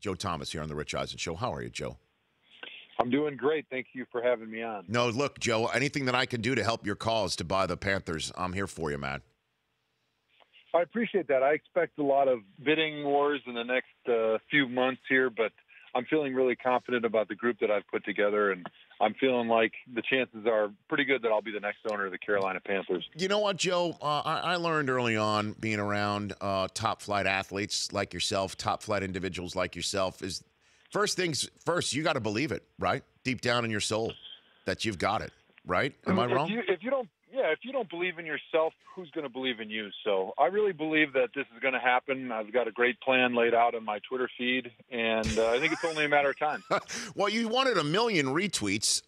Joe Thomas here on the Rich Eisen Show. How are you, Joe? I'm doing great. Thank you for having me on. No, look, Joe, anything that I can do to help your cause to buy the Panthers, I'm here for you, man. I appreciate that. I expect a lot of bidding wars in the next few months here, but I'm feeling really confident about the group that I've put together, and I'm feeling like the chances are pretty good that I'll be the next owner of the Carolina Panthers. You know what, Joe? I learned early on, being around top-flight athletes like yourself, top-flight individuals like yourself, is first things first, you got to believe it, right? Deep down in your soul that you've got it, right? Am I wrong? If you don't believe in yourself, who's going to believe in you? So I really believe that this is going to happen. I've got a great plan laid out on my Twitter feed, and I think it's only a matter of time. Well, you wanted 1 million retweets,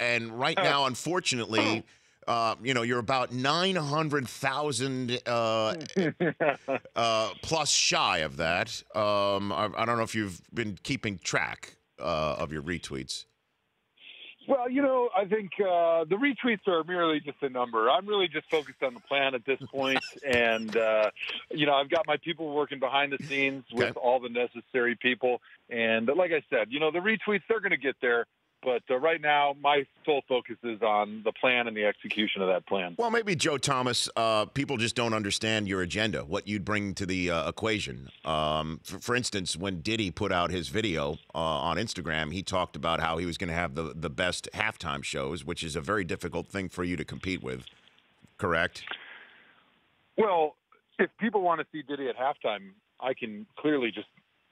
and right now, unfortunately, you're about 900,000 plus shy of that. I don't know if you've been keeping track of your retweets. Well, I think the retweets are merely just a number. I'm really just focused on the plan at this point. And, I've got my people working behind the scenes with all the necessary people. And like I said, the retweets, they're going to get there. But right now, my sole focus is on the plan and the execution of that plan. Well, maybe, Joe Thomas, people just don't understand your agenda, what you'd bring to the equation. For instance, when Diddy put out his video on Instagram, he talked about how he was going to have the best halftime shows, which is a very difficult thing for you to compete with, correct? Well, if people want to see Diddy at halftime, I can clearly just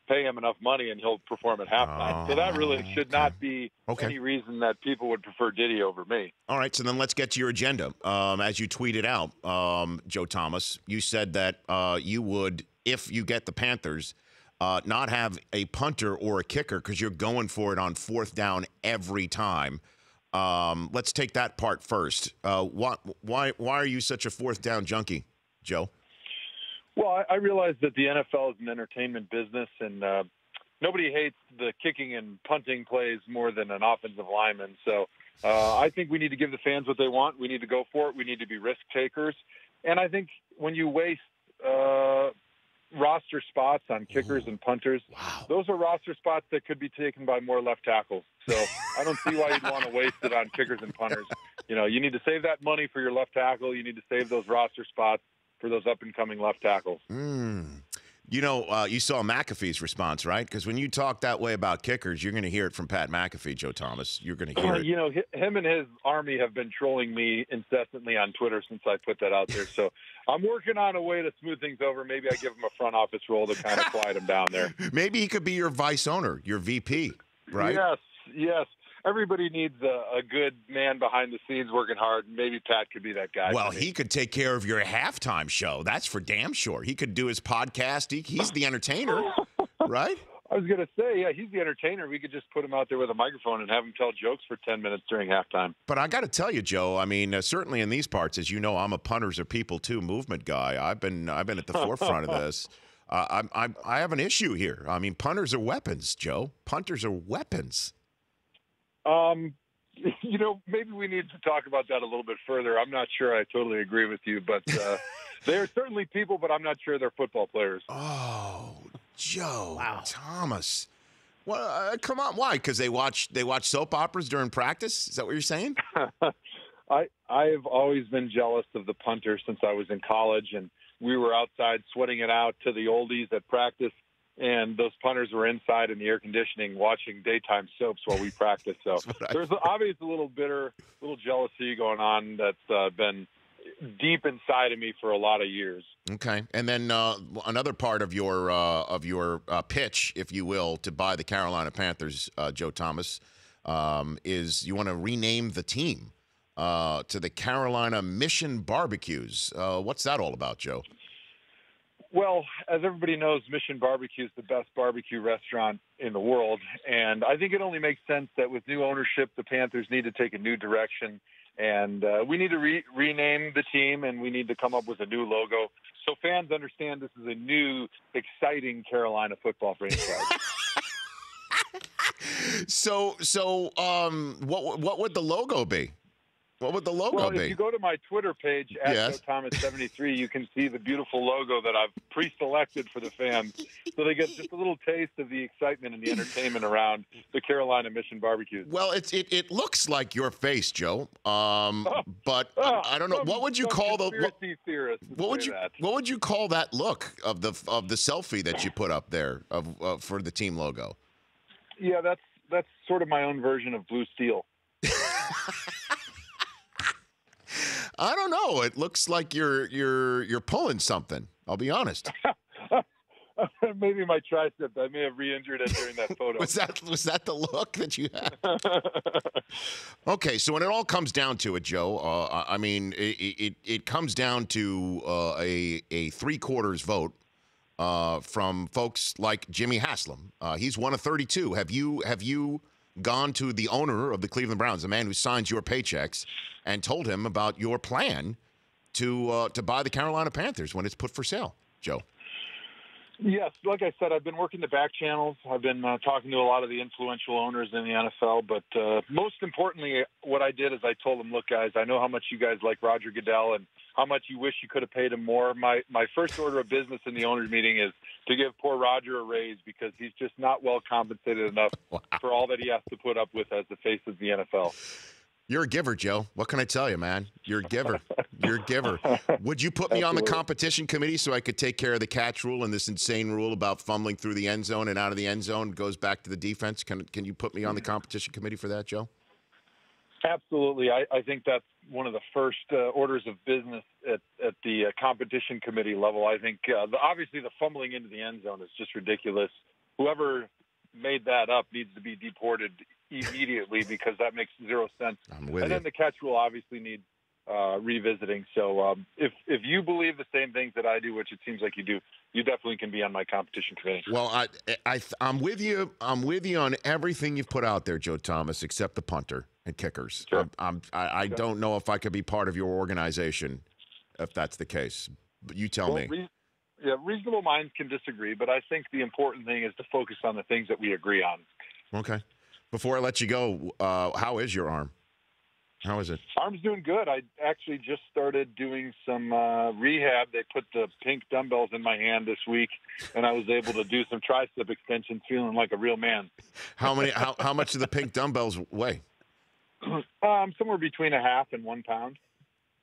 pay him enough money and he'll perform at halftime. So that really should not be any reason that people would prefer Diddy over me. All right, so then let's get to your agenda. As you tweeted out, Joe Thomas, you said that you would, if you get the Panthers, not have a punter or a kicker because you're going for it on fourth down every time. Let's take that part first. Why are you such a fourth down junkie, Joe? Well, I realize that the NFL is an entertainment business, and nobody hates the kicking and punting plays more than an offensive lineman. So I think we need to give the fans what they want. We need to go for it. We need to be risk takers. And I think when you waste roster spots on kickers and punters, those are roster spots that could be taken by more left tackles. So I don't see why you'd want to waste it on kickers and punters. You need to save that money for your left tackle. You need to save those roster spots for those up-and-coming left tackles. You saw McAfee's response, right? Because when you talk that way about kickers, you're going to hear it from Pat McAfee, Joe Thomas. You're going to hear it. Him and his army have been trolling me incessantly on Twitter since I put that out there. So I'm working on a way to smooth things over. Maybe I give him a front office role to kind of quiet him down there. Maybe he could be your vice owner, your VP, right? Yes. Everybody needs a good man behind the scenes working hard. Maybe Pat could be that guy. Well, he could take care of your halftime show. That's for damn sure. He could do his podcast. He's the entertainer, right? I was going to say, he's the entertainer. We could just put him out there with a microphone and have him tell jokes for 10 minutes during halftime. But I got to tell you, Joe, I mean, certainly in these parts, as you know, I'm a punters are people too movement guy. I've been at the forefront of this. I have an issue here. I mean, punters are weapons, Joe. Punters are weapons. Maybe we need to talk about that a little bit further. I'm not sure I totally agree with you, but they're certainly people, but I'm not sure they're football players. Oh, Joe Thomas. Well, come on. Why? Because they watch soap operas during practice? Is that what you're saying? I've always been jealous of the punter since I was in college, and we were outside sweating it out to the oldies at practice. And those punters were inside in the air conditioning watching daytime soaps while we practiced. So there's obviously a little jealousy going on that's been deep inside of me for a lot of years. Okay. And then another part of your pitch, if you will, to buy the Carolina Panthers, Joe Thomas, is you want to rename the team to the Carolina Mission Barbecues. What's that all about, Joe? Well, as everybody knows, Mission Barbecue is the best barbecue restaurant in the world. And I think it only makes sense that with new ownership, the Panthers need to take a new direction. And we need to rename the team, and we need to come up with a new logo so fans understand this is a new, exciting Carolina football franchise. So, what would the logo be? What would the logo Well, be? if you go to my Twitter page, at Yes. JoeThomas73, you can see the beautiful logo that I've pre-selected for the fans. So they get just a little taste of the excitement and the entertainment around the Carolina Mission barbecues. Well, it looks like your face, Joe. But I don't know. What would you call the conspiracy theorists? What would you call that look of the selfie that you put up there for the team logo? Yeah, that's sort of my own version of blue steel. I don't know. It looks like you're pulling something. I'll be honest. Maybe my tricep. I may have re-injured it during that photo. Was that the look that you had? Okay, so when it all comes down to it, Joe, I mean, it comes down to a 3/4 vote from folks like Jimmy Haslam. He's one of 32. Have you gone to the owner of the Cleveland Browns, the man who signs your paychecks, and told him about your plan to buy the Carolina Panthers when it's put for sale, Joe? Yes, like I said, I've been working the back channels. I've been talking to a lot of the influential owners in the NFL. But most importantly, what I did is I told them, look, guys, I know how much you guys like Roger Goodell and how much you wish you could have paid him more. My first order of business in the owners meeting is to give poor Roger a raise because he's just not well compensated enough for all that he has to put up with as the face of the NFL. You're a giver, Joe. What can I tell you, man? You're a giver. You're a giver. Would you put me on the competition committee so I could take care of the catch rule and this insane rule about fumbling through the end zone and out of the end zone goes back to the defense? Can you put me on the competition committee for that, Joe? Absolutely. I think that's one of the first orders of business at the competition committee level. I think obviously the fumbling into the end zone is just ridiculous. Whoever made that up needs to be deported immediately because that makes zero sense. I'm with you. Then the catch rule obviously needs revisiting. So if you believe the same things that I do, which it seems like you do, you definitely can be on my competition committee. Well, I'm with you. I'm with you on everything you've put out there, Joe Thomas, except the punter and kickers. Sure. I don't know if I could be part of your organization if that's the case. But you tell me. Yeah, reasonable minds can disagree, but I think the important thing is to focus on the things that we agree on. Okay. Before I let you go, how is your arm? How is it? Arm's doing good. I actually just started doing some rehab. They put the pink dumbbells in my hand this week, and I was able to do some tricep extensions, feeling like a real man. How much do the pink dumbbells weigh? Somewhere between 1/2 and 1 pound.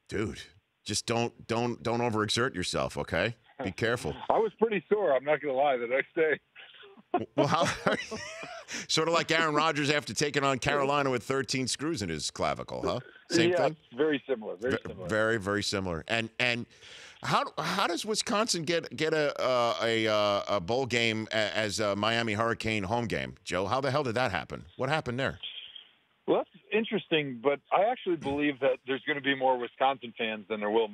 Dude, just don't overexert yourself, okay? Be careful. I was pretty sore. I'm not going to lie. The next day. Well, sort of like Aaron Rodgers after taking on Carolina with 13 screws in his clavicle, huh? Same thing. Very similar. Very similar. Very, very similar. And how does Wisconsin get a bowl game as a Miami Hurricane home game, Joe? How the hell did that happen? What happened there? Well, that's interesting, but I actually believe that there's going to be more Wisconsin fans than there will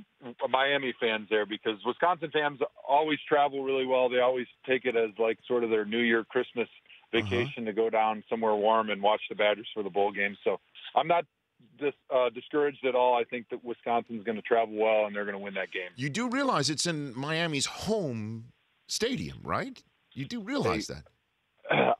Miami fans there because Wisconsin fans always travel really well. They always take it as like sort of their New Year, Christmas vacation to go down somewhere warm and watch the Badgers for the bowl game. So I'm not discouraged at all. I think that Wisconsin's going to travel well and they're going to win that game. You do realize it's in Miami's home stadium, right? You do realize that.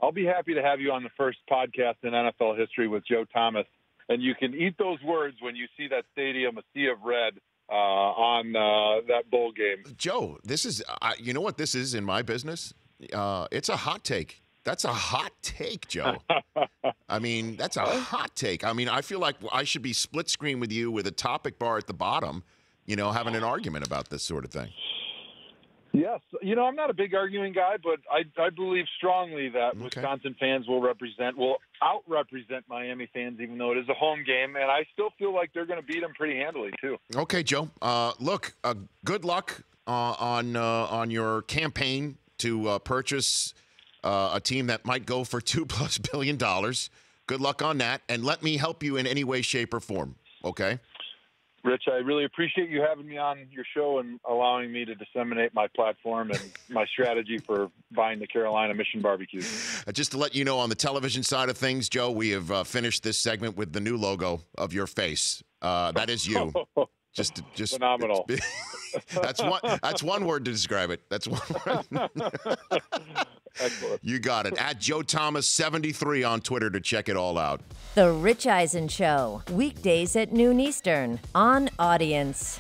I'll be happy to have you on the first podcast in NFL history with Joe Thomas, and you can eat those words when you see that stadium, a sea of red, on that bowl game. Joe, this is, you know what this is in my business? It's a hot take. That's a hot take, Joe. I mean, that's a hot take. I mean, I feel like I should be split screen with you with a topic bar at the bottom, having an argument about this sort of thing. Yes. I'm not a big arguing guy, but I believe strongly that Wisconsin fans will out-represent Miami fans, even though it is a home game, and I still feel like they're going to beat them pretty handily, too. Okay, Joe. Look, good luck on your campaign to purchase a team that might go for $2+ billion. Good luck on that, and let me help you in any way, shape, or form, okay? Rich, I really appreciate you having me on your show and allowing me to disseminate my platform and my strategy for buying the Carolina Mission barbecue. Just to let you know, on the television side of things, Joe, we have finished this segment with the new logo of your face. That is you. Just phenomenal. That's one word to describe it. That's one word. Excellent. You got it. At Joe Thomas 73 on Twitter to check it all out. The Rich Eisen Show, weekdays at noon Eastern on Audience.